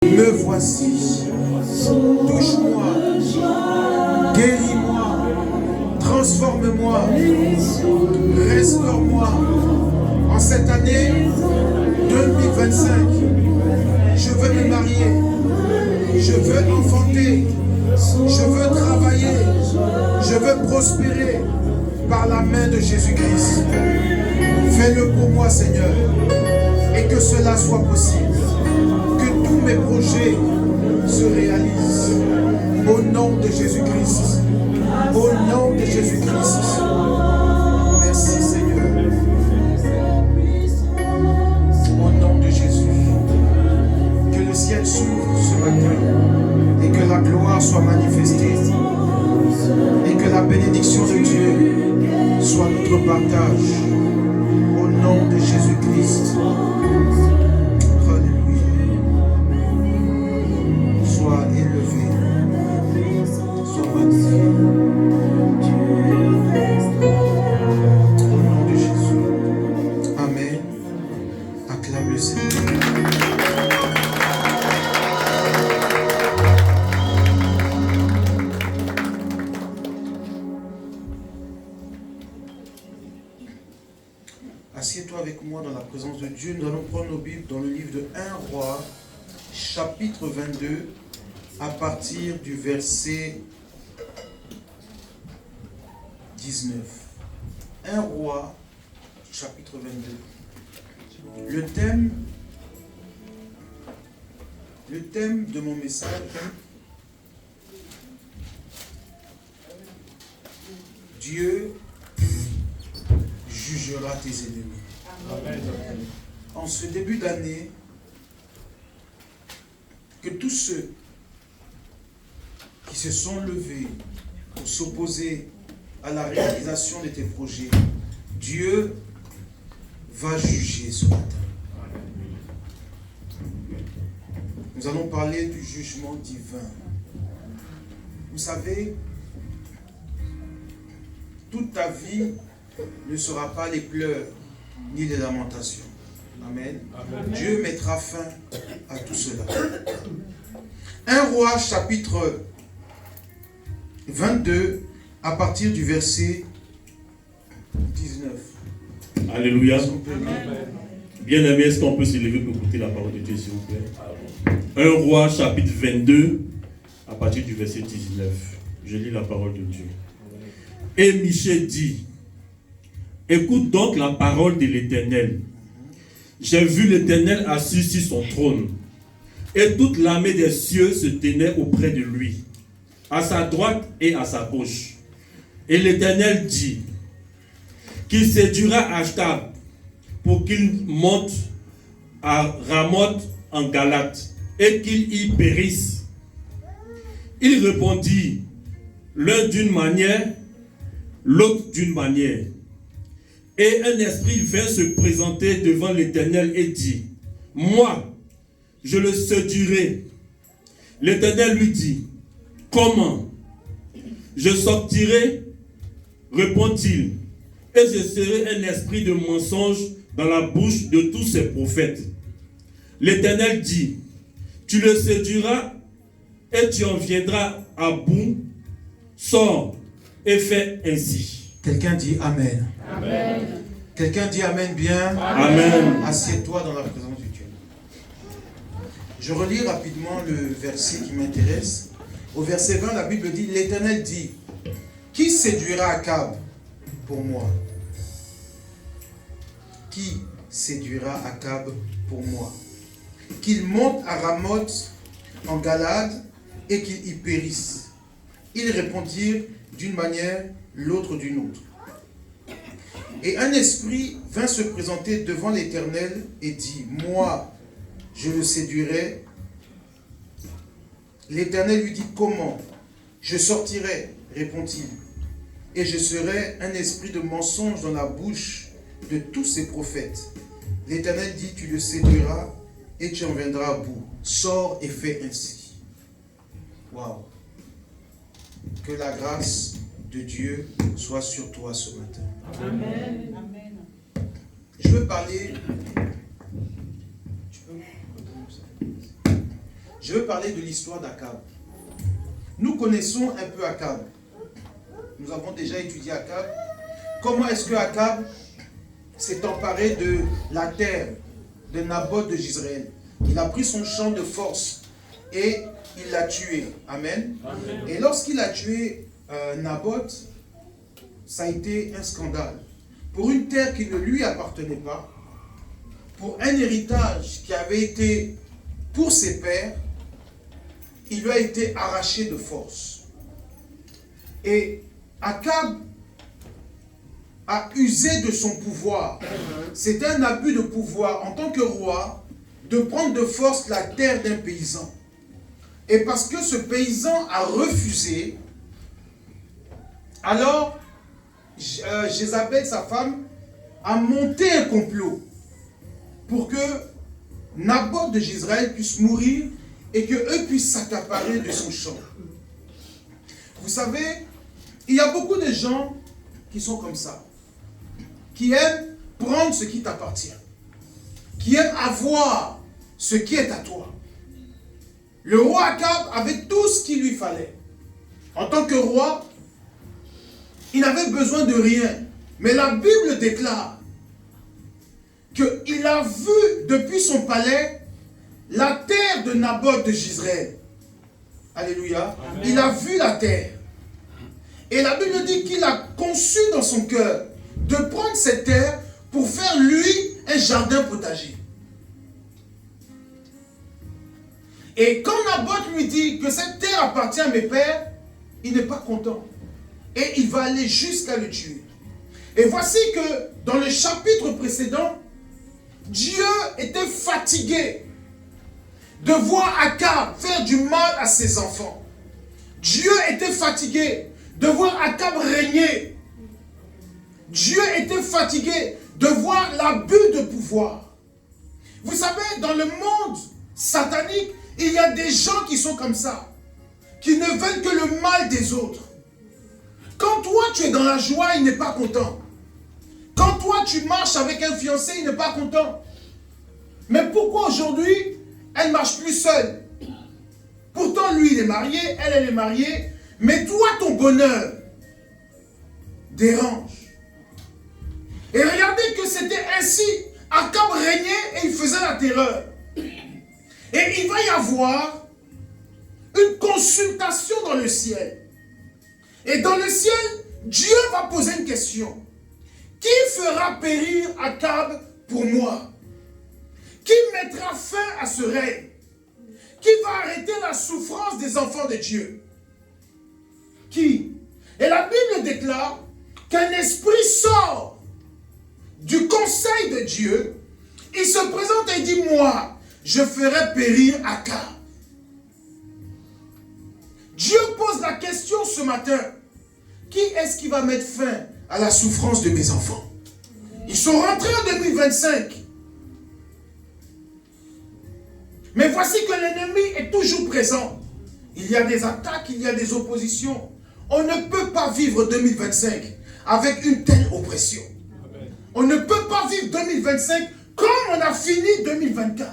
Me voici. Touche-moi. Guéris-moi. Transforme-moi. Restaure-moi. En cette année 2025, je veux me marier. Je veux enfanter. Je veux travailler. Je veux prospérer par la main de Jésus-Christ. Fais-le pour moi, Seigneur. Et que cela soit possible. Que tous mes projets se réalisent. Au nom de Jésus-Christ. Au nom de Jésus-Christ. Merci, Seigneur. Au nom de Jésus. Que le ciel s'ouvre ce matin. Et que la gloire soit manifestée. Et que la bénédiction de Dieu soit notre partage. Au nom de Jésus-Christ. Sois élevé, sois magnifié. Au nom de Jésus. Amen. Acclame le Seigneur. Assieds-toi avec moi dans la présence de Dieu. Nous allons prendre nos Bibles dans le livre de 1 Roi, chapitre 22, à partir du verset 19. 1 Roi, chapitre 22. Le thème de mon message, Dieu jugera tes ennemis. Amen. En ce début d'année, que tous ceux qui se sont levés pour s'opposer à la réalisation de tes projets, Dieu va juger ce matin. Nous allons parler du jugement divin. Vous savez, toute ta vie ne sera pas les pleurs ni les lamentations. Amen. Amen. Dieu mettra fin à tout cela. 1 Roi chapitre 22 à partir du verset 19. Alléluia. Bien-aimé, est-ce qu'on peut se lever pour écouter la parole de Dieu, s'il vous plaît? 1 Roi chapitre 22 à partir du verset 19. Je lis la parole de Dieu. Et Michée dit: écoute donc la parole de l'Éternel. J'ai vu l'Éternel assis sur son trône, et toute l'armée des cieux se tenait auprès de lui, à sa droite et à sa gauche. Et l'Éternel dit qu'il séduira Achab pour qu'il monte à Ramoth en Galate, et qu'il y périsse. Il répondit, l'un d'une manière, l'autre d'une manière. Et un esprit vint se présenter devant l'Éternel et dit, moi, je le séduirai. L'Éternel lui dit, comment? Je sortirai, répond-il, et je serai un esprit de mensonge dans la bouche de tous ces prophètes. L'Éternel dit, tu le séduiras et tu en viendras à bout. Sors et fais ainsi. Quelqu'un dit Amen. Amen. Quelqu'un dit Amen bien. Amen. Assieds-toi dans la présence de Dieu. Je relis rapidement le verset qui m'intéresse. Au verset 20, la Bible dit, l'Éternel dit, qui séduira Achab pour moi? Qui séduira Achab pour moi? Qu'il monte à Ramoth en Galade et qu'il y périsse. Ils répondirent d'une manière, l'autre d'une autre. Et un esprit vint se présenter devant l'Éternel et dit, moi, je le séduirai. L'Éternel lui dit, comment? Je sortirai, répond-il, et je serai un esprit de mensonge dans la bouche de tous ces prophètes. L'Éternel dit, tu le séduiras et tu en viendras à bout. Sors et fais ainsi. Waouh! Que la grâce de Dieu soit sur toi ce matin. Amen. Je veux parler. Je veux parler de l'histoire d'Akab. Nous connaissons un peu Akab. Nous avons déjà étudié Akab. Comment est-ce que Akab s'est emparé de la terre de Naboth de Jezreel? Il a pris son champ de force et il l'a tué. Amen. Amen. Et lorsqu'il a tué Naboth, ça a été un scandale. Pour une terre qui ne lui appartenait pas, pour un héritage qui avait été pour ses pères, il lui a été arraché de force. Et Akab a usé de son pouvoir. C'était un abus de pouvoir en tant que roi de prendre de force la terre d'un paysan. Et parce que ce paysan a refusé, alors Jézabel, sa femme, a monté un complot pour que Naboth de Jezreel puisse mourir et qu'eux puissent s'accaparer de son champ. Vous savez, il y a beaucoup de gens qui sont comme ça, qui aiment prendre ce qui t'appartient, qui aiment avoir ce qui est à toi. Le roi Akab avait tout ce qu'il lui fallait. En tant que roi, il n'avait besoin de rien. Mais la Bible déclare qu'il a vu depuis son palais la terre de Naboth de Jezreel. Alléluia. Amen. Il a vu la terre. Et la Bible dit qu'il a conçu dans son cœur de prendre cette terre pour faire lui un jardin potager. Et quand Naboth lui dit que cette terre appartient à mes pères, il n'est pas content. Et il va aller jusqu'à le tuer. Et voici que dans le chapitre précédent, Dieu était fatigué de voir Akab faire du mal à ses enfants. Dieu était fatigué de voir Akab régner. Dieu était fatigué de voir l'abus de pouvoir. Vous savez, dans le monde satanique, il y a des gens qui sont comme ça, qui ne veulent que le mal des autres. Quand toi tu es dans la joie, il n'est pas content. Quand toi tu marches avec un fiancé, il n'est pas content. Mais pourquoi aujourd'hui, elle ne marche plus seule? Pourtant lui il est marié, elle est mariée, mais toi ton bonheur dérange. Et regardez que c'était ainsi, Akab régnait et il faisait la terreur. Et il va y avoir une consultation dans le ciel. Et dans le ciel, Dieu va poser une question. Qui fera périr Akab pour moi? Qui mettra fin à ce règne? Qui va arrêter la souffrance des enfants de Dieu? Qui? Et la Bible déclare qu'un esprit sort du conseil de Dieu. Il se présente et dit, moi, je ferai périr Akab. Dieu pose la question ce matin. Qui est-ce qui va mettre fin à la souffrance de mes enfants? Ils sont rentrés en 2025. Mais voici que l'ennemi est toujours présent. Il y a des attaques, il y a des oppositions. On ne peut pas vivre 2025 avec une telle oppression. On ne peut pas vivre 2025 comme on a fini 2024.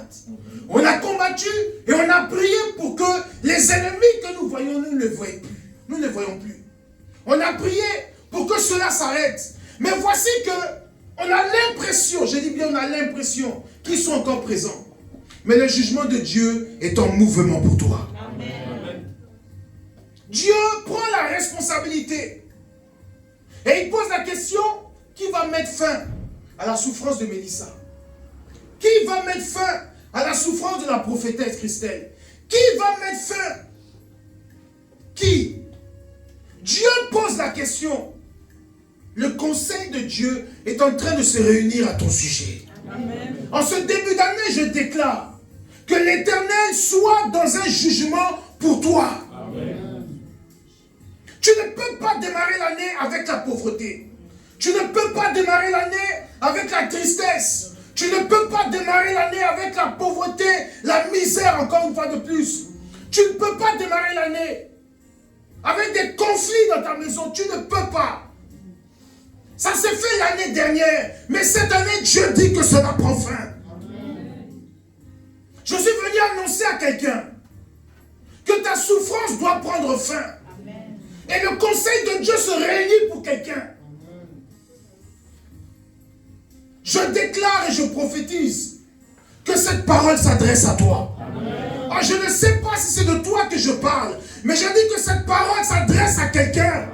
On a combattu et on a prié pour que les ennemis que nous voyons, nous ne les voyons plus. Nous ne les voyons plus. On a prié pour que cela s'arrête. Mais voici que on a l'impression, je dis bien on a l'impression qu'ils sont encore présents. Mais le jugement de Dieu est en mouvement pour toi. Amen. Dieu prend la responsabilité. Et il pose la question, qui va mettre fin à la souffrance de Mélissa? Qui va mettre fin à la souffrance de la prophétesse Christelle? Qui va mettre fin? Qui? Dieu pose la question. Le conseil de Dieu est en train de se réunir à ton sujet. Amen. En ce début d'année, je déclare que l'Éternel soit dans un jugement pour toi. Amen. Tu ne peux pas démarrer l'année avec la pauvreté. Tu ne peux pas démarrer l'année avec la tristesse. Tu ne peux pas démarrer l'année avec la pauvreté, la misère encore une fois de plus. Tu ne peux pas démarrer l'année avec des conflits dans ta maison. Tu ne peux pas. Ça s'est fait l'année dernière. Mais cette année, Dieu dit que cela prend fin. Amen. Je suis venu annoncer à quelqu'un prendre fin. Et le conseil de Dieu se réunit pour quelqu'un. Je déclare et je prophétise que cette parole s'adresse à toi. Ah, je ne sais pas si c'est de toi que je parle, mais je dis que cette parole s'adresse à quelqu'un.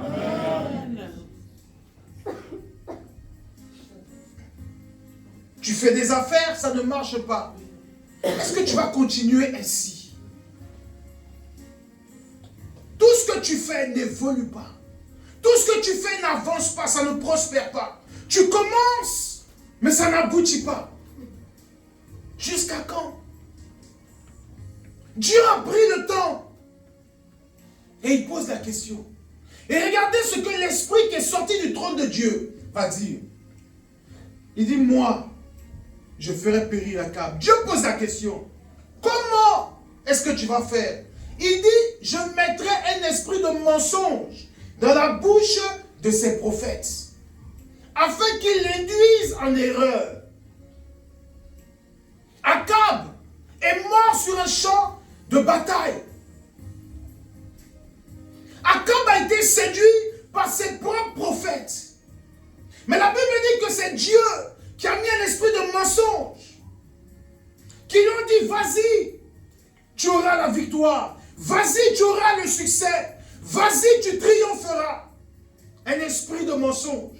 Tu fais des affaires, ça ne marche pas. Est-ce que tu vas continuer ainsi? Tout ce que tu fais n'évolue pas. Tout ce que tu fais n'avance pas, ça ne prospère pas. Tu commences, mais ça n'aboutit pas. Jusqu'à quand? Dieu a pris le temps. Et il pose la question. Et regardez ce que l'esprit qui est sorti du trône de Dieu va dire. Il dit, moi, je ferai périr Akab. Dieu pose la question. Comment est-ce que tu vas faire? Il dit, je mettrai un esprit de mensonge dans la bouche de ses prophètes, afin qu'ils l'induisent en erreur. Akab est mort sur un champ de bataille. Akab a été séduit par ses propres prophètes. Mais la Bible dit que c'est Dieu qui a mis un esprit de mensonge, qui lui ont dit, vas-y, tu auras la victoire. Vas-y, tu auras le succès. Vas-y, tu triompheras. Un esprit de mensonge.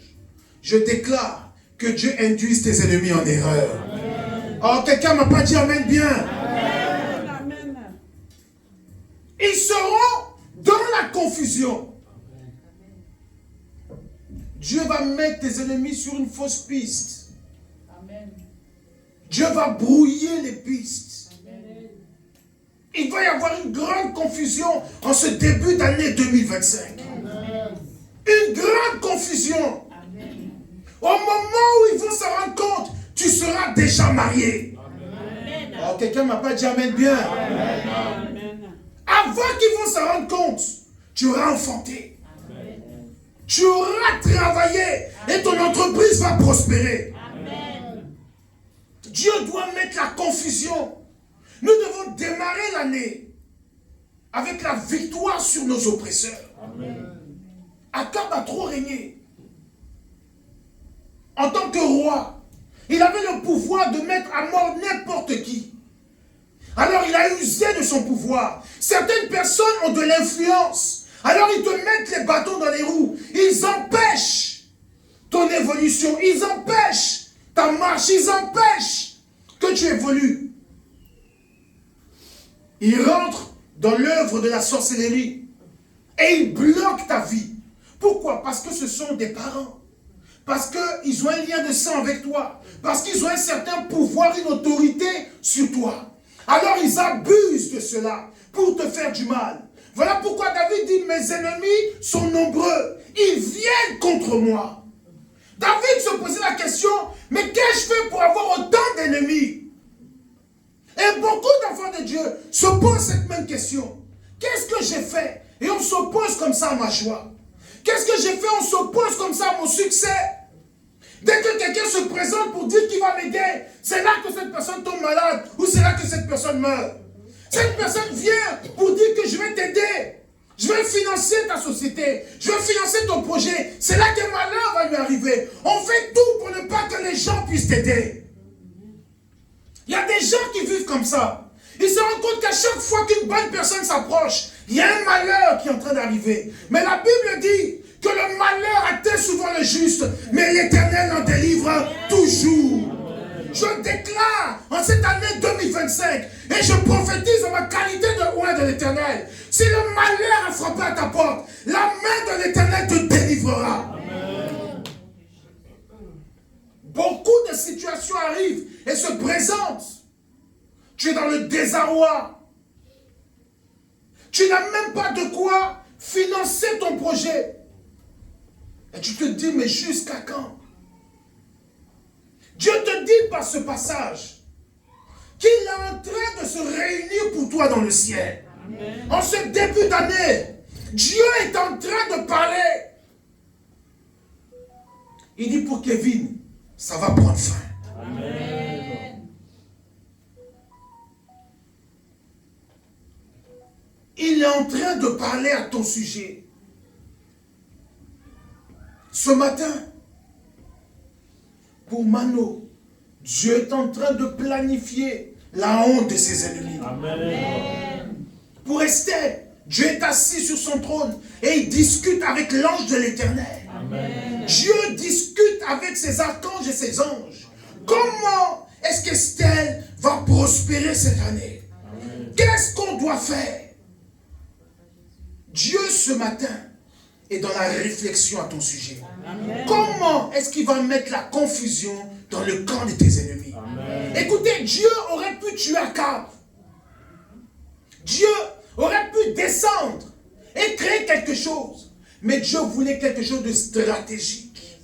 Je déclare que Dieu induise tes ennemis en erreur. Amen. Oh, quelqu'un ne m'a pas dit amen bien. Amen. Ils seront dans la confusion. Dieu va mettre tes ennemis sur une fausse piste. Amen. Dieu va brouiller les pistes. Il va y avoir une grande confusion en ce début d'année 2025. Amen. Une grande confusion. Amen. Au moment où ils vont se rendre compte, tu seras déjà marié. Amen. Oh, quelqu'un ne m'a pas dit amen bien. Amen. Avant qu'ils vont se rendre compte, tu auras enfanté. Amen. Tu auras travaillé. Amen. Et ton entreprise va prospérer. Amen. Dieu doit mettre la confusion. Nous devons démarrer l'année avec la victoire sur nos oppresseurs. Amen. Akab a trop régné. En tant que roi, il avait le pouvoir de mettre à mort n'importe qui. Alors il a usé de son pouvoir. Certaines personnes ont de l'influence. Alors ils te mettent les bâtons dans les roues. Ils empêchent ton évolution. Ils empêchent ta marche. Ils empêchent que tu évolues. Ils rentrent dans l'œuvre de la sorcellerie et ils bloquent ta vie. Pourquoi? Parce que ce sont des parents. Parce qu'ils ont un lien de sang avec toi. Parce qu'ils ont un certain pouvoir, une autorité sur toi. Alors ils abusent de cela pour te faire du mal. Voilà pourquoi David dit, mes ennemis sont nombreux. Ils viennent contre moi. David se posait la question, mais qu'ai-je fait pour avoir autant d'ennemis? Et beaucoup d'enfants de Dieu se posent cette même question. Qu'est-ce que j'ai fait? Et on s'oppose comme ça à ma joie. Qu'est-ce que j'ai fait? On s'oppose comme ça à mon succès. Dès que quelqu'un se présente pour dire qu'il va m'aider, c'est là que cette personne tombe malade ou c'est là que cette personne meurt. Cette personne vient pour dire que je vais t'aider. Je vais financer ta société. Je vais financer ton projet. C'est là que malheur va lui arriver. On fait tout pour ne pas que les gens puissent t'aider. Il y a des gens qui vivent comme ça. Ils se rendent compte qu'à chaque fois qu'une bonne personne s'approche, il y a un malheur qui est en train d'arriver. Mais la Bible dit que le malheur atteint souvent le juste, mais l'Éternel en délivre toujours. Je déclare en cette année 2025 et je prophétise en ma qualité de roi de l'Éternel. Si le malheur a frappé à ta porte, la main de l'Éternel te délivrera. Amen. Beaucoup de situations arrivent et se présentent. Tu es dans le désarroi. Tu n'as même pas de quoi financer ton projet. Et tu te dis, mais jusqu'à quand? Dieu te dit par ce passage qu'il est en train de se réunir pour toi dans le ciel. Amen. En ce début d'année, Dieu est en train de parler. Il dit pour Kevin, ça va prendre fin. Amen. il est en train de parler à ton sujet. Ce matin, pour Mano, Dieu est en train de planifier la honte de ses ennemis. Amen. Pour Esther, Dieu est assis sur son trône et il discute avec l'ange de l'Éternel. Dieu discute avec ses archanges et ses anges. Comment est-ce qu'Esther va prospérer cette année? Qu'est-ce qu'on doit faire? Dieu, ce matin, est dans la réflexion à ton sujet. Amen. Comment est-ce qu'il va mettre la confusion dans le camp de tes ennemis? Amen. Écoutez, Dieu aurait pu tuer Akab. Dieu aurait pu descendre et créer quelque chose. Mais Dieu voulait quelque chose de stratégique.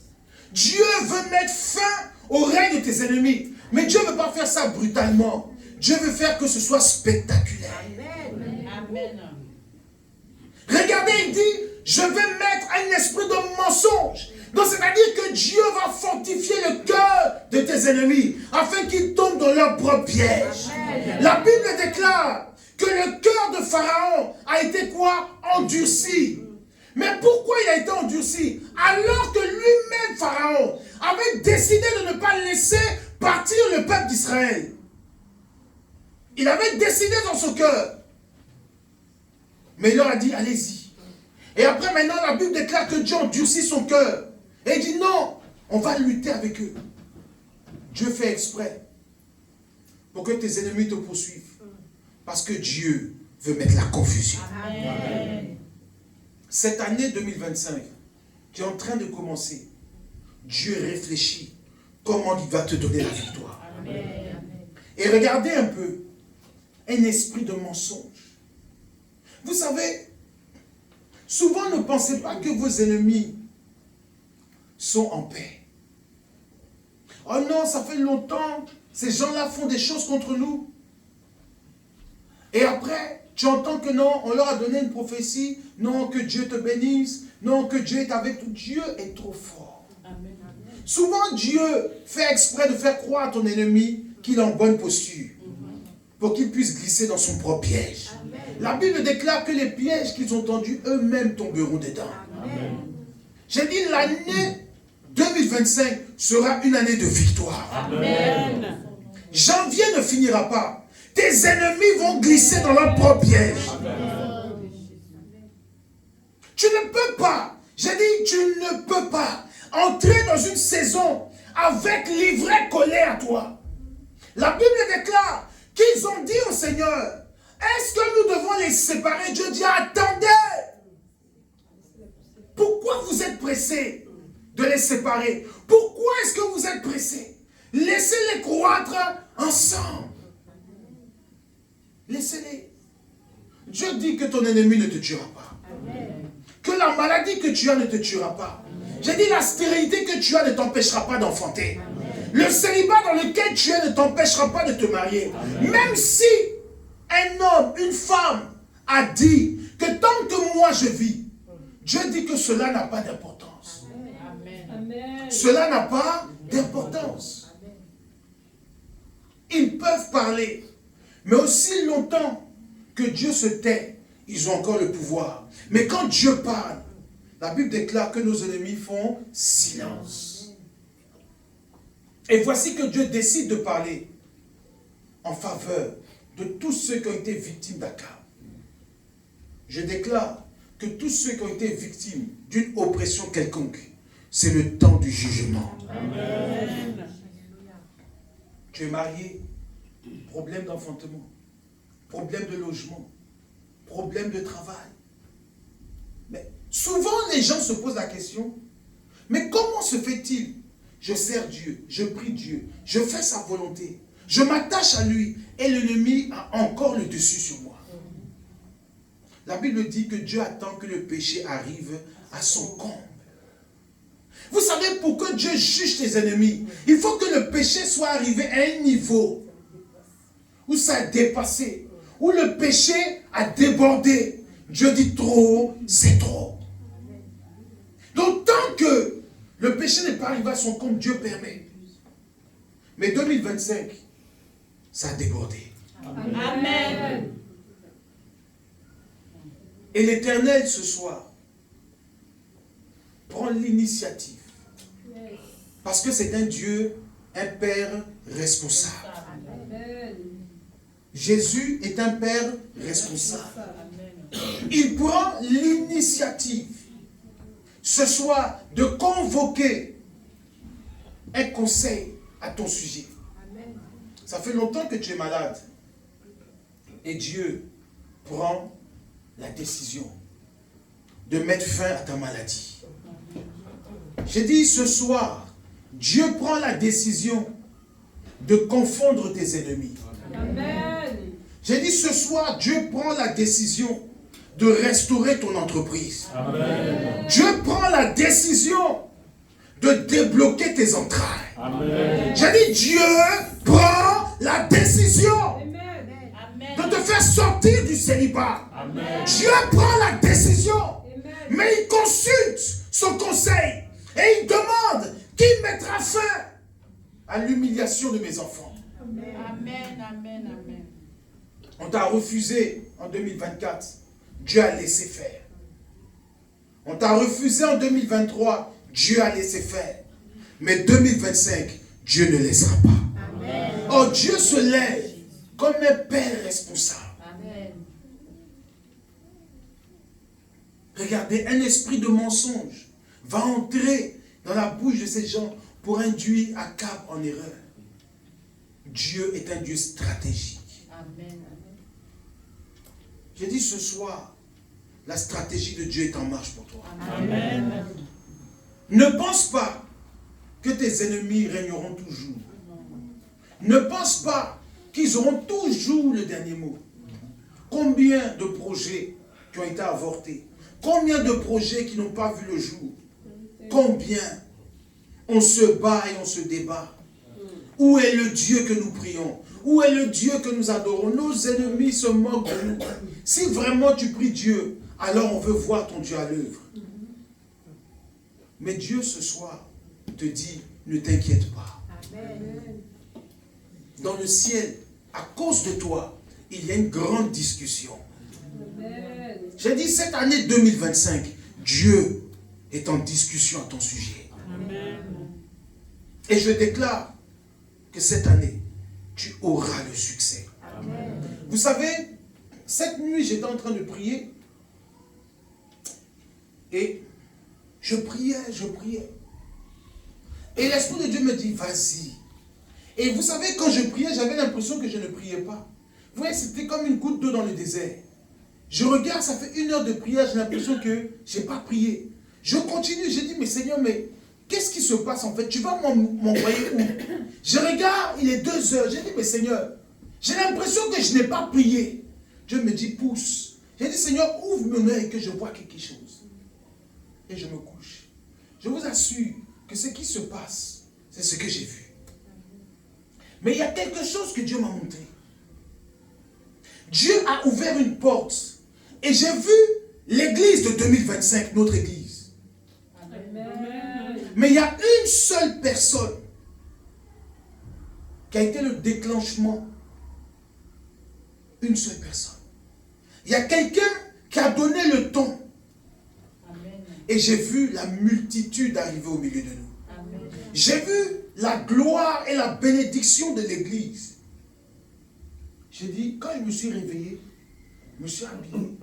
Dieu veut mettre fin au règne de tes ennemis. Mais Dieu ne veut pas faire ça brutalement. Dieu veut faire que ce soit spectaculaire. Amen. Amen. Regardez, il dit, je vais mettre un esprit de mensonge. Donc c'est-à-dire que Dieu va fortifier le cœur de tes ennemis afin qu'ils tombent dans leur propre piège. Amen. La Bible déclare que le cœur de Pharaon a été quoi? Endurci. Mais pourquoi il a été endurci? Alors que lui-même, Pharaon, avait décidé de ne pas laisser partir le peuple d'Israël. Il avait décidé dans son cœur. Mais il leur a dit, allez-y. Et après, maintenant, la Bible déclare que Dieu endurcit son cœur. Et il dit, non, on va lutter avec eux. Dieu fait exprès pour que tes ennemis te poursuivent. Parce que Dieu veut mettre la confusion. Amen. Cette année 2025 qui est en train de commencer, Dieu réfléchit comment il va te donner la victoire. Amen. Et regardez un peu, un esprit de mensonge. Vous savez, souvent ne pensez pas que vos ennemis sont en paix. Oh non, ça fait longtemps, ces gens-là font des choses contre nous. Et après, tu entends que non, on leur a donné une prophétie, non, que Dieu te bénisse, non, que Dieu est avec toi. Dieu est trop fort. Amen. Souvent, Dieu fait exprès de faire croire à ton ennemi qu'il est en bonne posture, pour qu'il puisse glisser dans son propre piège. Amen. La Bible déclare que les pièges qu'ils ont tendus, eux-mêmes tomberont dedans. Amen. J'ai dit, l'année 2025 sera une année de victoire. Amen. Janvier ne finira pas. Tes ennemis vont glisser dans leur propre piège. Amen. Tu ne peux pas, j'ai dit, tu ne peux pas entrer dans une saison avec l'ivraie collé à toi. La Bible déclare qu'ils ont dit au Seigneur, est-ce que nous devons les séparer? Dieu dit, attendez. Pourquoi vous êtes pressés de les séparer? Pourquoi est-ce que vous êtes pressés? Laissez-les croître ensemble. Laissez-les. Dieu dit que ton ennemi ne te tuera pas. Amen. Que la maladie que tu as ne te tuera pas. J'ai dit, la stérilité que tu as ne t'empêchera pas d'enfanter. Le célibat dans lequel tu es ne t'empêchera pas de te marier. Amen. Même si un homme, une femme a dit que tant que moi je vis, Dieu dit que cela n'a pas d'importance. Cela n'a pas d'importance. Ils peuvent parler, mais aussi longtemps que Dieu se tait, ils ont encore le pouvoir. Mais quand Dieu parle, la Bible déclare que nos ennemis font silence. Et voici que Dieu décide de parler en faveur de tous ceux qui ont été victimes d'Akab. Je déclare que tous ceux qui ont été victimes d'une oppression quelconque, c'est le temps du jugement. Amen. Tu es marié, problème d'enfantement, problème de logement, problème de travail. Mais souvent les gens se posent la question, mais comment se fait-il? Je sers Dieu, je prie Dieu, je fais sa volonté, je m'attache à lui et l'ennemi a encore le dessus sur moi. La Bible dit que Dieu attend que le péché arrive à son comble. Vous savez pourquoi Dieu juge tes ennemis? Il faut que le péché soit arrivé à un niveau où ça a dépassé, où le péché a débordé. Dieu dit trop, c'est trop. Donc tant que le péché n'est pas arrivé à son comble, Dieu permet. Mais 2025, ça a débordé. Amen. Et l'Éternel, ce soir, prend l'initiative. Parce que c'est un Dieu, un Père responsable. Jésus est un Père responsable. Il prend l'initiative, ce soir, de convoquer un conseil à ton sujet. Ça fait longtemps que tu es malade. Et Dieu prend la décision de mettre fin à ta maladie. J'ai dit ce soir, Dieu prend la décision de confondre tes ennemis. Amen. J'ai dit ce soir, Dieu prend la décision de restaurer ton entreprise. Amen. Dieu prend la décision de débloquer tes entrailles. Amen. J'ai dit Dieu prend la décision de te faire sortir du célibat. Amen. Dieu prend la décision. Amen. Mais il consulte son conseil et il demande qui mettra fin à l'humiliation de mes enfants. Amen. Amen, amen, amen. On t'a refusé en 2024. Dieu a laissé faire. On t'a refusé en 2023. Dieu a laissé faire. Mais 2025, Dieu ne laissera pas. Amen. Oh, Dieu se lève comme un père responsable. Amen. Regardez, un esprit de mensonge va entrer dans la bouche de ces gens pour induire Akab en erreur. Dieu est un Dieu stratégique. Amen. J'ai dit ce soir, la stratégie de Dieu est en marche pour toi. Amen. Ne pense pas que tes ennemis régneront toujours. Ne pense pas qu'ils auront toujours le dernier mot. Combien de projets qui ont été avortés? Combien de projets qui n'ont pas vu le jour? Combien? On se bat et on se débat. Où est le Dieu que nous prions? Où est le Dieu que nous adorons? Nos ennemis se moquent de nous. Si vraiment tu pries Dieu, alors on veut voir ton Dieu à l'œuvre. Mais Dieu ce soir te dit, ne t'inquiète pas. Amen. Dans le ciel, à cause de toi, il y a une grande discussion. Amen. J'ai dit cette année 2025, Dieu est en discussion à ton sujet. Amen. Et je déclare que cette année, tu auras le succès. Amen. Vous savez, cette nuit, j'étais en train de prier et je priais. Et l'Esprit de Dieu me dit, vas-y. Et vous savez, quand je priais, j'avais l'impression que je ne priais pas. Vous voyez, c'était comme une goutte d'eau dans le désert. Je regarde, ça fait 1 heure de prière, j'ai l'impression que je n'ai pas prié. Je continue, j'ai dit, mais Seigneur, mais qu'est-ce qui se passe en fait? Tu vas m'envoyer où? Je regarde, il est 2 heures. J'ai dit, mais Seigneur, j'ai l'impression que je n'ai pas prié. Dieu me dit, pousse. J'ai dit, Seigneur, ouvre mon œil que je vois quelque chose. Et je me couche. Je vous assure que ce qui se passe, c'est ce que j'ai vu. Mais il y a quelque chose que Dieu m'a montré. Dieu a ouvert une porte. Et j'ai vu l'église de 2025, notre église. Amen. Mais il y a une seule personne qui a été le déclenchement. Une seule personne. Il y a quelqu'un qui a donné le ton. Amen. Et j'ai vu la multitude arriver au milieu de nous. Amen. J'ai vu la gloire et la bénédiction de l'église. J'ai dit, quand je me suis réveillé, je me suis habillé.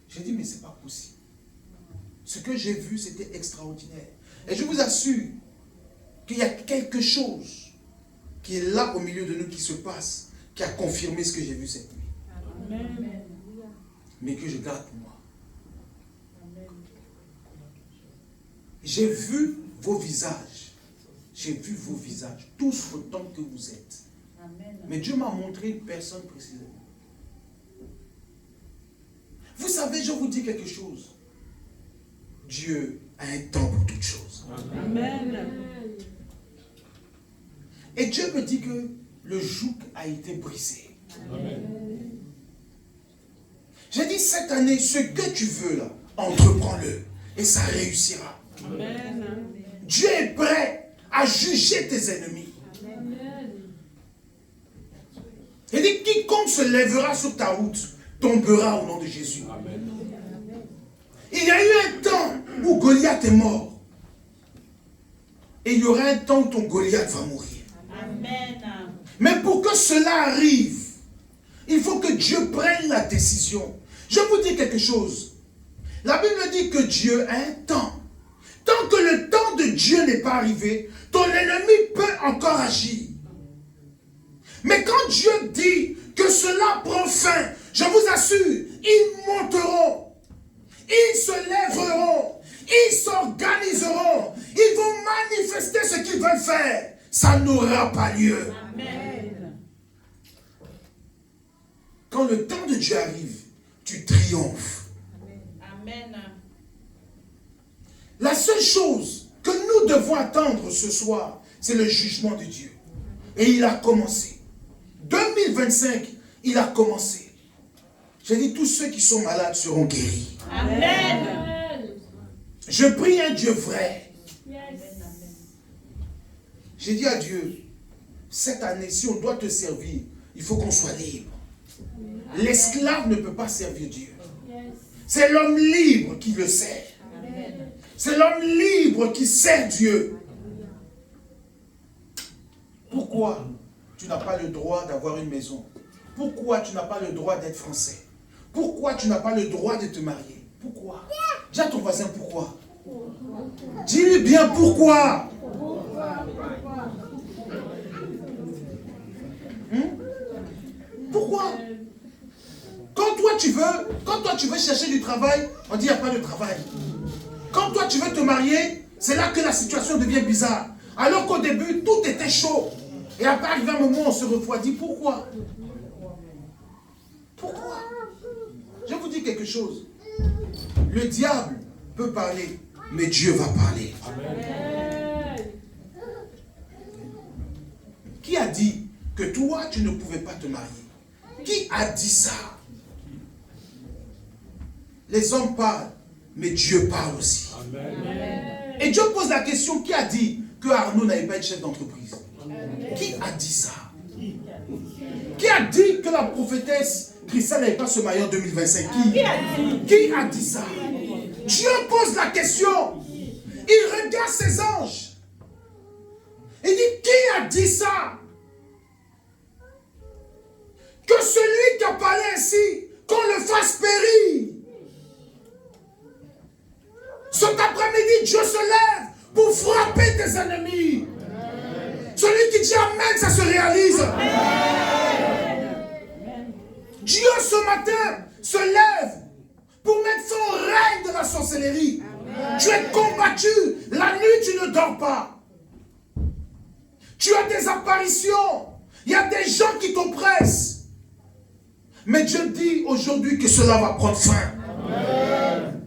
J'ai dit, mais c'est pas possible. Ce que j'ai vu, c'était extraordinaire. Et je vous assure qu'il y a quelque chose qui est là au milieu de nous, qui se passe, qui a confirmé ce que j'ai vu cette nuit. Amen. Mais que je garde pour moi. Amen. J'ai vu vos visages. J'ai vu vos visages, tous autant que vous êtes. Amen. Mais Dieu m'a montré une personne précisément. Vous savez, je vous dis quelque chose. Dieu a un temps pour toutes choses. Amen. Et Dieu me dit que le joug a été brisé. Amen. J'ai dit cette année, ce que tu veux là, entreprends-le et ça réussira. Amen. Dieu est prêt à juger tes ennemis. Amen. Il dit, quiconque se lèvera sur ta route, tombera au nom de Jésus. Amen. Il y a eu un temps où Goliath est mort. Et il y aura un temps où ton Goliath va mourir. Amen. Mais pour que cela arrive, il faut que Dieu prenne la décision. Je vous dis quelque chose. La Bible dit que Dieu a un temps. Tant que le temps de Dieu n'est pas arrivé, ton ennemi peut encore agir. Mais quand Dieu dit que cela prend fin, je vous assure, ils monteront, ils se lèveront, ils s'organiseront, ils vont manifester ce qu'ils veulent faire. Ça n'aura pas lieu. Amen. Quand le temps de Dieu arrive, tu triomphes. Amen. La seule chose que nous devons attendre ce soir, c'est le jugement de Dieu. Et il a commencé. 2025, il a commencé. J'ai dit, tous ceux qui sont malades seront guéris. Amen. Je prie un Dieu vrai. J'ai dit à Dieu, cette année, si on doit te servir, il faut qu'on soit libre. L'esclave ne peut pas servir Dieu. C'est l'homme libre qui le sert. C'est l'homme libre qui sert Dieu. Pourquoi tu n'as pas le droit d'avoir une maison? Pourquoi tu n'as pas le droit d'être français? Pourquoi tu n'as pas le droit de te marier? Pourquoi? Dis à ton voisin pourquoi. Dis-lui bien pourquoi. Pourquoi? Quand toi tu veux chercher du travail, on dit il n'y a pas de travail. Quand toi tu veux te marier, c'est là que la situation devient bizarre. Alors qu'au début, tout était chaud. Et après, arrivé un moment, on se refroidit. Pourquoi? Pourquoi? Je vous dis quelque chose. Le diable peut parler, mais Dieu va parler. Amen. Qui a dit que toi, tu ne pouvais pas te marier? Qui a dit ça? Les hommes parlent, mais Dieu parle aussi. Amen. Et Dieu pose la question, qui a dit que Arnaud n'avait pas été chef d'entreprise? Amen. Qui a dit ça? Qui a dit que la prophétesse Christelle n'avait pas se marier en 2025? Qui a dit ça? Dieu pose la question. Il regarde ses anges. Il dit, qui a dit ça? Que celui qui a parlé ainsi, qu'on le fasse périr. Cet après-midi, Dieu se lève pour frapper tes ennemis. Amen. Celui qui dit Amen, ça se réalise. Amen. Dieu ce matin se lève pour mettre fin au règne de la sorcellerie. Amen. Tu es combattu. La nuit, tu ne dors pas. Tu as des apparitions. Il y a des gens qui t'oppressent. Mais Dieu dit aujourd'hui que cela va prendre fin. Amen.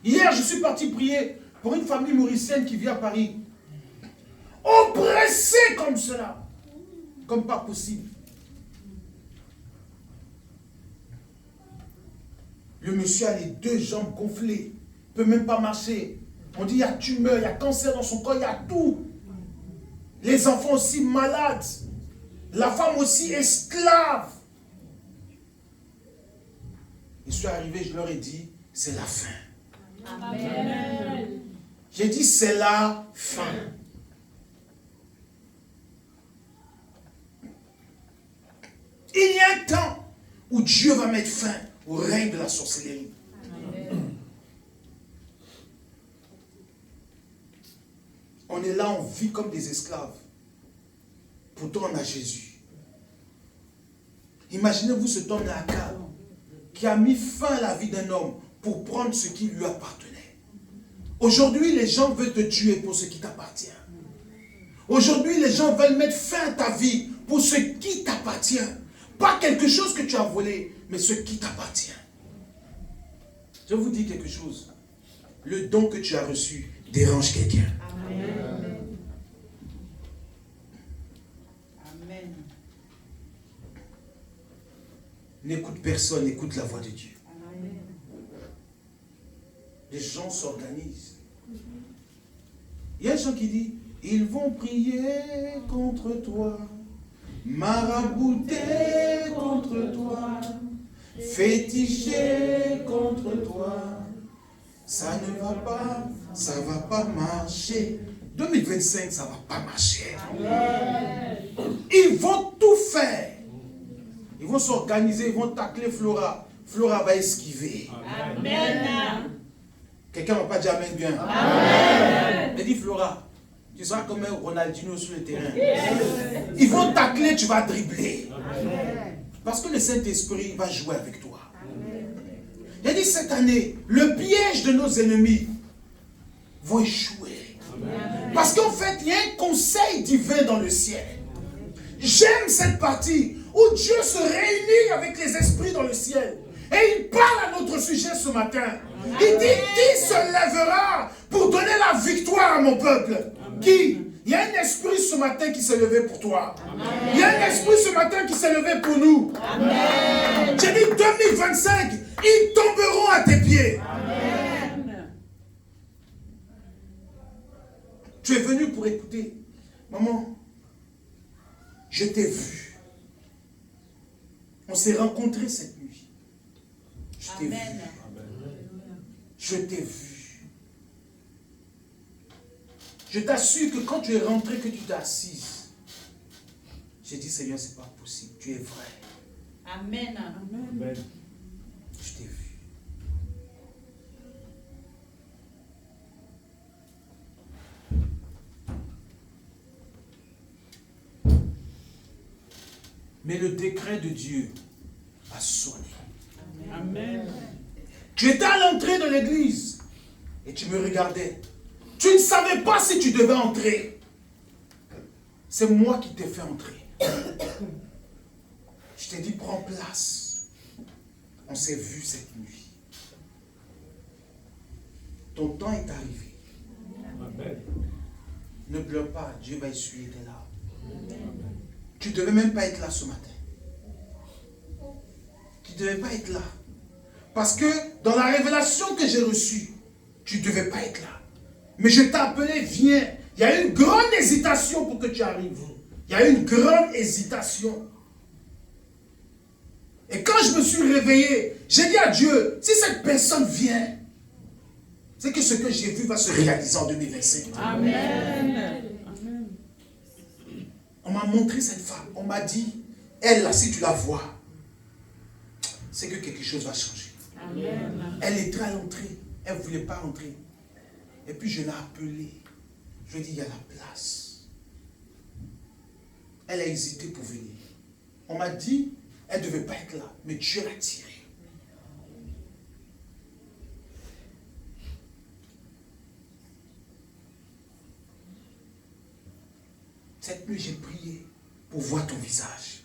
Hier, je suis parti prier pour une famille mauricienne qui vit à Paris. Oppressée comme cela. Comme pas possible. Le monsieur a les 2 jambes gonflées. Il ne peut même pas marcher. On dit il y a tumeur, il y a cancer dans son corps, il y a tout. Les enfants aussi malades. La femme aussi esclave. Je suis arrivé, je leur ai dit, c'est la fin. Amen. J'ai dit, c'est la fin. Il y a un temps où Dieu va mettre fin au règne de la sorcellerie. Amen. On est là, on vit comme des esclaves. Pourtant, on a Jésus. Imaginez-vous cet homme Akab qui a mis fin à la vie d'un homme pour prendre ce qui lui appartenait. Aujourd'hui, les gens veulent te tuer pour ce qui t'appartient. Aujourd'hui, les gens veulent mettre fin à ta vie pour ce qui t'appartient. Pas quelque chose que tu as volé, mais ce qui t'appartient. Je vous dis quelque chose. Le don que tu as reçu dérange quelqu'un. Amen. Amen. N'écoute personne, écoute la voix de Dieu. Amen. Les gens s'organisent. Il y a un chant qui dit, ils vont prier contre toi, marabouté contre toi, fétiché contre toi. Ça ne va pas, ça ne va pas marcher. 2025, ça ne va pas marcher. Ils vont tout faire. Ils vont s'organiser, ils vont tacler Flora. Flora va esquiver. Amen. Quelqu'un ne va pas dire Amen bien. Amen. Elle dit Flora, tu seras comme un Ronaldinho sur le terrain. Ils vont tacler, tu vas dribbler. Parce que le Saint-Esprit va jouer avec toi. Il a dit cette année, le piège de nos ennemis va échouer. Parce qu'en fait, il y a un conseil divin dans le ciel. J'aime cette partie où Dieu se réunit avec les esprits dans le ciel. Et il parle à notre sujet ce matin. Il dit, qui se lèvera pour donner la victoire à mon peuple? Qui? Il y a un esprit ce matin qui s'est levé pour toi. Il y a un esprit ce matin qui s'est levé pour nous. J'ai dit 2025, ils tomberont à tes pieds. Amen. Tu es venu pour écouter. Maman, je t'ai vu. On s'est rencontrés cette nuit. Je t'ai vu. Je t'ai vu. Je t'assure que quand tu es rentré, que tu t'es assise, j'ai dit, Seigneur, c'est pas possible. Tu es vrai. Amen. Amen. Je t'ai vu. Mais le décret de Dieu a sonné. Amen. Tu étais à l'entrée de l'église et tu me regardais. Tu ne savais pas si tu devais entrer. C'est moi qui t'ai fait entrer. Je t'ai dit, prends place. On s'est vu cette nuit. Ton temps est arrivé. Amen. Ne pleure pas, Dieu va essuyer tes larmes. Tu ne devais même pas être là ce matin. Tu ne devais pas être là. Parce que dans la révélation que j'ai reçue, tu ne devais pas être là. Mais je t'ai appelé, viens. Il y a une grande hésitation pour que tu arrives. Il y a une grande hésitation. Et quand je me suis réveillé, j'ai dit à Dieu, si cette personne vient, c'est que ce que j'ai vu va se réaliser en 2025. Amen. On m'a montré cette femme. On m'a dit, elle là, si tu la vois, c'est que quelque chose va changer. Amen. Elle était à l'entrée. Elle ne voulait pas entrer. Et puis je l'ai appelée. Je lui ai dit, il y a la place. Elle a hésité pour venir. On m'a dit, elle ne devait pas être là. Mais Dieu l'a tirée. Cette nuit, j'ai prié pour voir ton visage.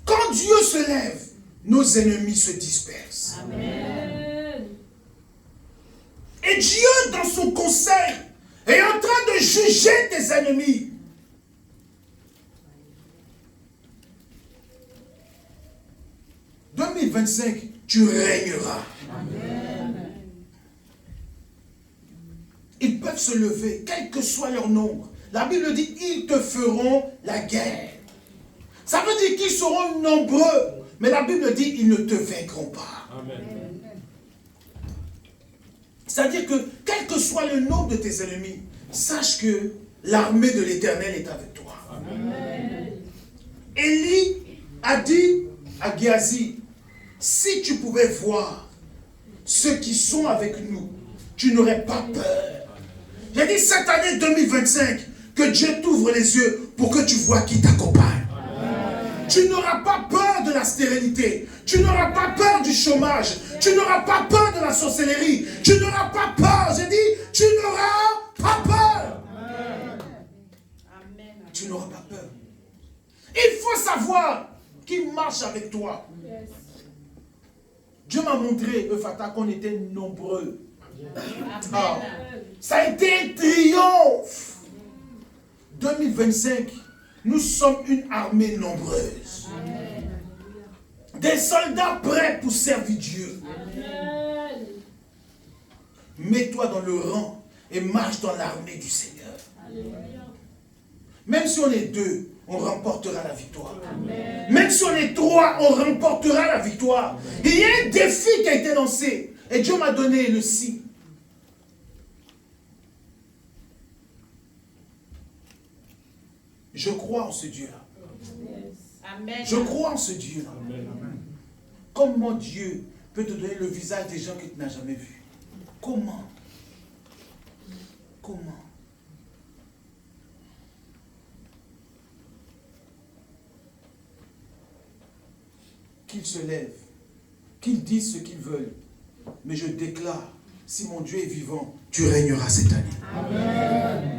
Quand Dieu se lève, nos ennemis se dispersent. Amen. Et Dieu, dans son conseil, est en train de juger tes ennemis. En 2025, tu régneras. Amen. Ils peuvent se lever, quel que soit leur nombre. La Bible dit, ils te feront la guerre. Ça veut dire qu'ils seront nombreux. Mais la Bible dit, ils ne te vaincront pas. Amen. C'est-à-dire que, quel que soit le nombre de tes ennemis, sache que l'armée de l'Éternel est avec toi. Amen. Élie a dit à Géasi, si tu pouvais voir ceux qui sont avec nous, tu n'aurais pas peur. J'ai dit cette année 2025, que Dieu t'ouvre les yeux pour que tu vois qui t'accompagne. Tu n'auras pas peur de la stérilité. Tu n'auras pas peur du chômage. Tu n'auras pas peur de la sorcellerie. Tu n'auras pas peur. J'ai dit, tu n'auras pas peur. Amen. Tu n'auras pas peur. Il faut savoir qui marche avec toi. Dieu m'a montré, Ephata, qu'on était nombreux. Ah, ça a été un triomphe. 2025, nous sommes une armée nombreuse. Amen. Des soldats prêts pour servir Dieu. Amen. Mets-toi dans le rang et marche dans l'armée du Seigneur. Même si on est 2, on remportera la victoire. Amen. Même si on est 3, on remportera la victoire. Il y a un défi qui a été lancé. Et Dieu m'a donné le signe. Je crois en ce Dieu-là. Amen. Je crois en ce Dieu-là. Comment Dieu peut te donner le visage des gens que tu n'as jamais vus? Comment? Comment? Qu'ils se lèvent, qu'ils disent ce qu'ils veulent. Mais je déclare, si mon Dieu est vivant, tu régneras cette année. Amen.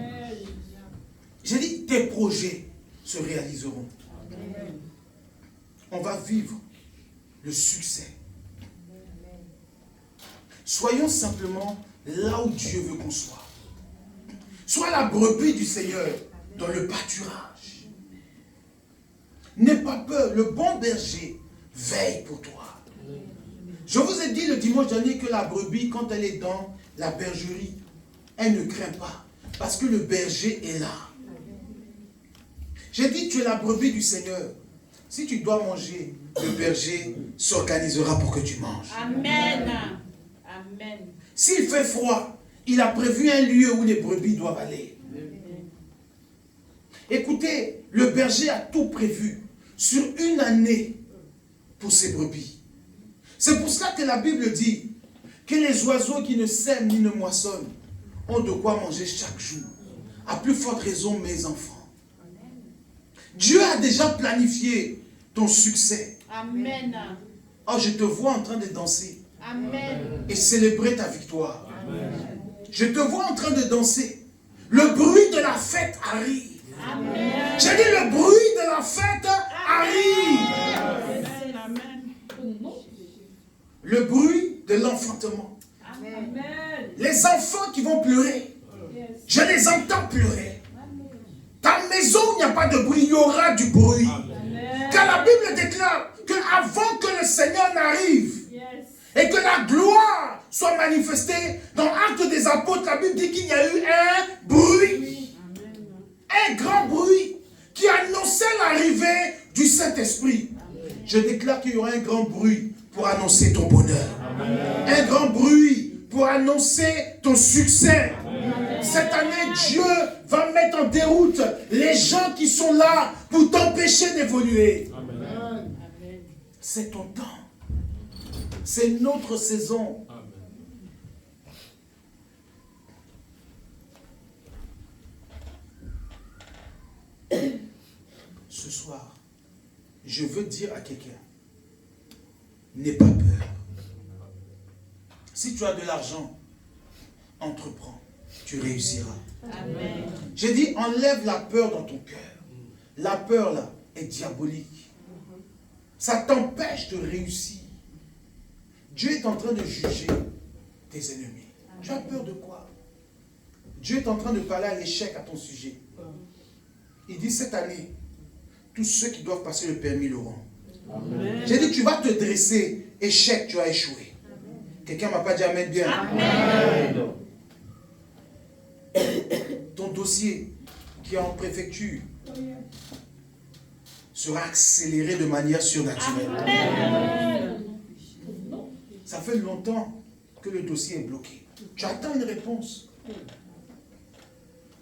J'ai dit, tes projets se réaliseront. Amen. On va vivre le succès. Soyons simplement là où Dieu veut qu'on soit. Sois la brebis du Seigneur dans le pâturage. N'aie pas peur, le bon berger veille pour toi. Je vous ai dit le dimanche dernier que la brebis, quand elle est dans la bergerie, elle ne craint pas. Parce que le berger est là. J'ai dit, tu es la brebis du Seigneur. Si tu dois manger, le berger s'organisera pour que tu manges. Amen. Amen. S'il fait froid, il a prévu un lieu où les brebis doivent aller. Écoutez, le berger a tout prévu sur une année pour ses brebis. C'est pour cela que la Bible dit que les oiseaux qui ne sèment ni ne moissonnent ont de quoi manger chaque jour. À plus forte raison, mes enfants. Dieu a déjà planifié ton succès. Amen. Oh, je te vois en train de danser. Amen. Et célébrer ta victoire. Amen. Je te vois en train de danser. Le bruit de la fête arrive. Amen. J'ai dit le bruit de la fête arrive. Amen. Le bruit de l'enfantement. Amen. Les enfants qui vont pleurer. Je les entends pleurer. Ta maison, il n'y a pas de bruit, il y aura du bruit. Amen. Car la Bible déclare qu'avant que le Seigneur n'arrive, et que la gloire soit manifestée, dans l'Acte des Apôtres, la Bible dit qu'il y a eu un bruit. Un grand bruit qui annonçait l'arrivée du Saint-Esprit. Je déclare qu'il y aura un grand bruit pour annoncer ton bonheur. Amen. Un grand bruit pour annoncer ton succès. Amen. Cette année, Dieu va mettre en déroute les gens qui sont là pour t'empêcher d'évoluer. C'est ton temps. C'est notre saison. Amen. Ce soir, je veux dire à quelqu'un, n'aie pas peur. Si tu as de l'argent, entreprends, tu réussiras. Amen. J'ai dit, enlève la peur dans ton cœur. La peur là est diabolique. Ça t'empêche de réussir. Dieu est en train de juger tes ennemis. Tu as peur de quoi? Dieu est en train de parler à l'échec à ton sujet. Il dit cette année, tous ceux qui doivent passer le permis l'auront. J'ai dit tu vas te dresser, échec, tu as échoué. Quelqu'un ne m'a pas dit amen bien. Amen. Ton dossier qui est en préfecture sera accéléré de manière surnaturelle. Amen. Ça fait longtemps que le dossier est bloqué. Tu attends une réponse.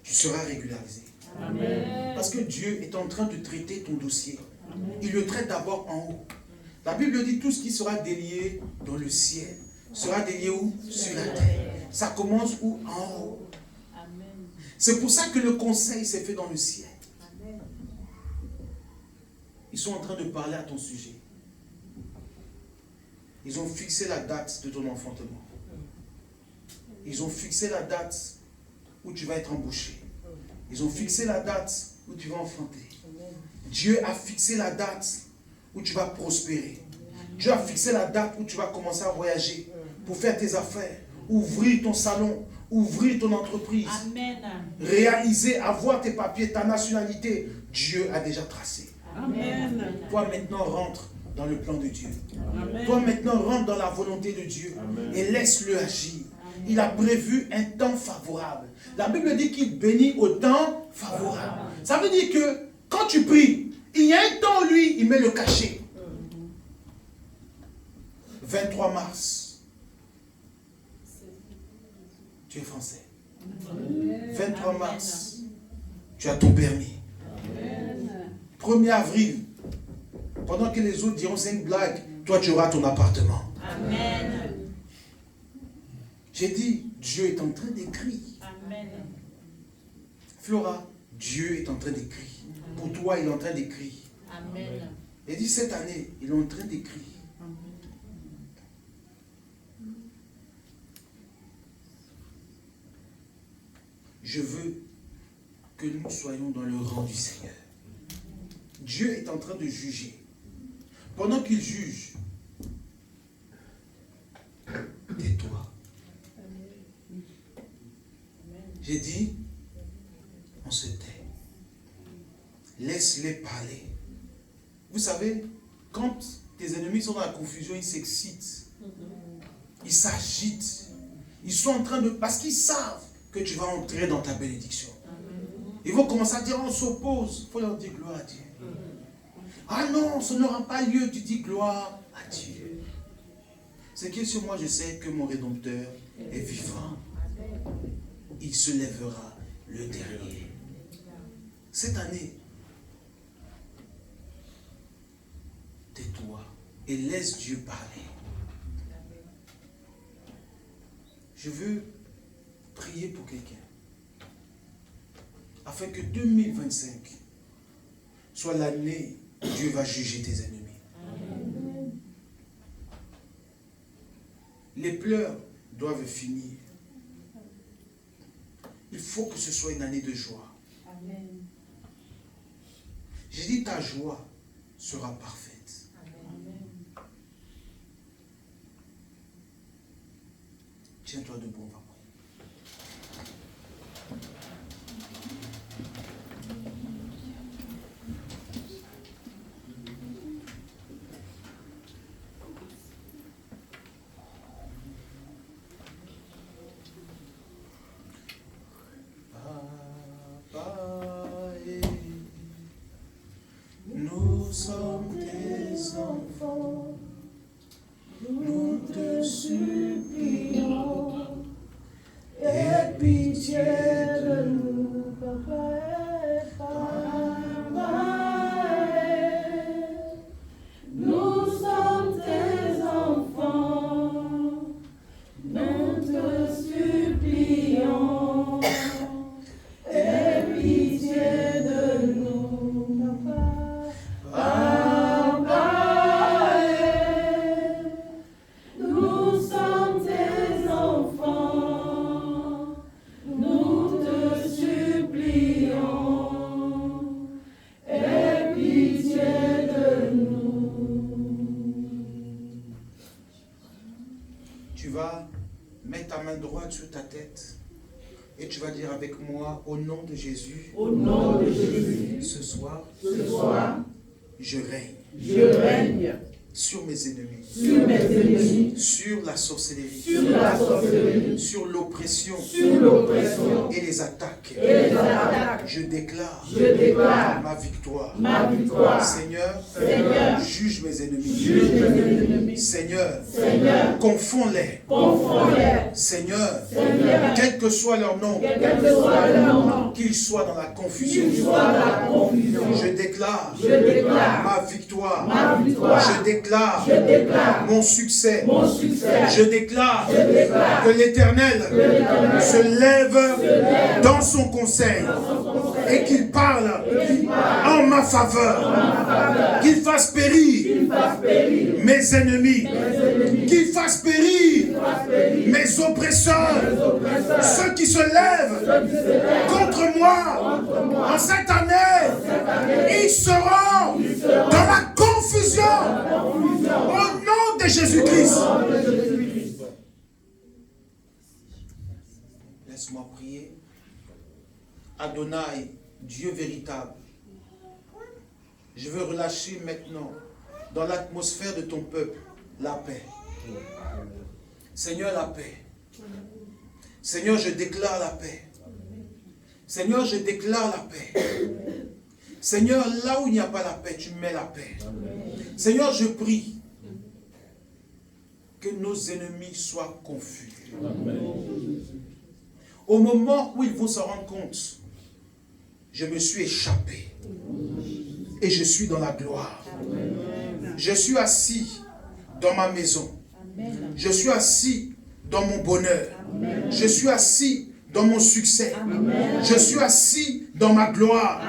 Tu seras régularisé. Amen. Parce que Dieu est en train de traiter ton dossier. Amen. Il le traite d'abord en haut. La Bible dit tout ce qui sera délié dans le ciel sera délié où? Sur la terre. Ça commence où? En haut. C'est pour ça que le conseil s'est fait dans le ciel. Amen. Ils sont en train de parler à ton sujet. Ils ont fixé la date de ton enfantement. Ils ont fixé la date où tu vas être embauché. Ils ont fixé la date où tu vas enfanter. Dieu a fixé la date où tu vas prospérer. Dieu a fixé la date où tu vas commencer à voyager pour faire tes affaires, ouvrir ton salon, ouvrir ton entreprise. Amen. Réaliser, avoir tes papiers, ta nationalité. Dieu a déjà tracé. Amen. Toi maintenant rentre dans le plan de Dieu. Amen. Toi maintenant rentre dans la volonté de Dieu. Amen. Et laisse-le agir. Amen. il a prévu un temps favorable. La Bible dit qu'il bénit au temps favorable. Ça veut dire que quand tu pries, il y a un temps où lui, il met le cachet. 23 mars. Tu es français. 23 mars. Tu as ton permis. 1er avril. Pendant que les autres diront c'est une blague, toi tu auras ton appartement. Amen. J'ai dit, Dieu est en train d'écrire. Amen. Flora, Dieu est en train d'écrire. Pour toi, il est en train d'écrire. Amen. Il dit, cette année, il est en train d'écrire. Je veux que nous soyons dans le rang du Seigneur. Dieu est en train de juger. Pendant qu'il juge, tais-toi. J'ai dit, on se tait. Laisse-les parler. Vous savez, quand tes ennemis sont dans la confusion, ils s'excitent. Ils s'agitent. Ils sont en train de... Parce qu'ils savent que tu vas entrer dans ta bénédiction. Ils vont commencer à dire, on s'oppose. Il faut leur dire gloire à Dieu. Ah non, ça n'aura pas lieu. Tu dis gloire à Dieu. C'est que sur moi, je sais que mon Rédempteur est vivant. Il se lèvera le dernier. Cette année, tais-toi et laisse Dieu parler. Je veux prier pour quelqu'un afin que 2025 soit l'année où Dieu va juger tes ennemis. Amen. Les pleurs doivent finir. Il faut que ce soit une année de joie. Amen. J'ai dit ta joie sera parfaite. Amen. Tiens-toi debout, on va prier. Nous sommes tes enfants, nous te supplions, aie pitié de nous, papa et papa. Nous sommes tes enfants, nous te supplions, aie pitié de nous, papa. Nous sommes tes enfants, nous te supplions, aie pitié de nous. Tu vas mettre ta main droite sur ta tête et tu vas dire avec moi, au nom de Jésus, au nom de Jésus, ce soir, je règne. Je règne sur mes ennemis. Sur mes ennemis. Sur la sorcellerie. Sur la sorcellerie. Sur l'oppression. Sur l'oppression. Et les attaques. Et les attaques. Je déclare. Je déclare. Ma victoire. Ma victoire. Seigneur. Seigneur. Juge mes ennemis. Juge mes ennemis. Seigneur. Seigneur. Confonds-les. Confonds-les. Seigneur. Seigneur. Quel que soit leur nom. Quel que soit leur nom. Qu'ils soient dans la confusion. Qu'ils soient dans la confusion. Je déclare. Je déclare. Ma victoire. Ma victoire. Je déclare. Je déclare. Mon succès. Mon succès. Je déclare. Je déclare. Que l'Éternel se lève dans son conseil. Et qu'il parle en ma faveur. Qu'il fasse périr mes ennemis. Qu'il fasse périr mes oppresseurs. Ceux qui se lèvent contre moi en cette année, ils seront dans la confusion. Au nom de Jésus-Christ. Laisse-moi prier. Adonai, Dieu véritable, je veux relâcher maintenant dans l'atmosphère de ton peuple la paix. Seigneur, la paix. Seigneur, je déclare la paix. Seigneur, je déclare la paix. Seigneur, là où il n'y a pas la paix, tu mets la paix. Seigneur, je prie que nos ennemis soient confus. Au moment où ils vont se rendre compte, je me suis échappé et je suis dans la gloire. Je suis assis dans ma maison. Je suis assis dans mon bonheur. Je suis assis dans mon succès. Je suis assis dans ma gloire.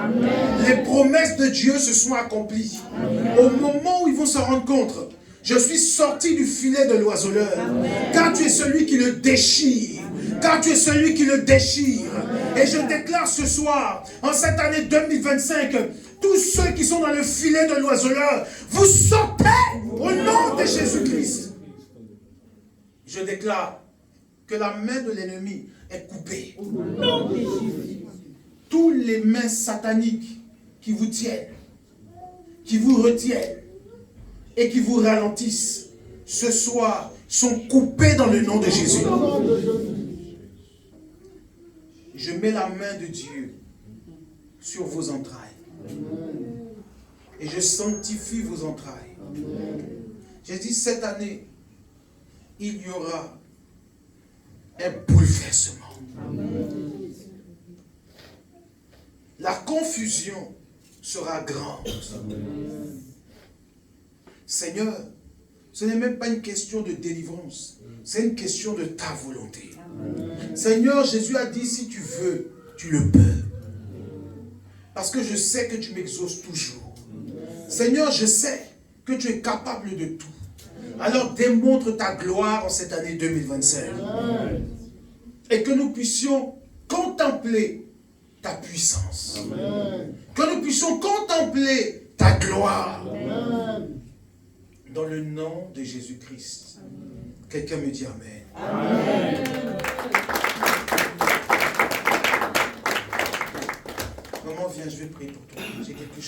Les promesses de Dieu se sont accomplies. Au moment où ils vont se rendre compte, je suis sorti du filet de l'oiseleur. Car tu es celui qui le déchire. Car tu es celui qui le déchire. Et je déclare ce soir, en cette année 2025, tous ceux qui sont dans le filet de l'oiseleur, vous sortez au nom de Jésus-Christ. Je déclare que la main de l'ennemi est coupée. Tous les mains sataniques qui vous tiennent, qui vous retiennent et qui vous ralentissent, ce soir sont coupés dans le nom de Jésus. Je mets la main de Dieu sur vos entrailles. Et je sanctifie vos entrailles. J'ai dit cette année, il y aura un bouleversement. La confusion sera grande. Seigneur, ce n'est même pas une question de délivrance. C'est une question de ta volonté. Seigneur, Jésus a dit, si tu veux, tu le peux. Parce que je sais que tu m'exauces toujours. Seigneur, je sais que tu es capable de tout. Alors démontre ta gloire en cette année 2025. Et que nous puissions contempler ta puissance. Que nous puissions contempler ta gloire. Dans le nom de Jésus-Christ. Quelqu'un me dit Amen. Amen. Maman, viens, je vais prier pour toi. J'ai quelque chose.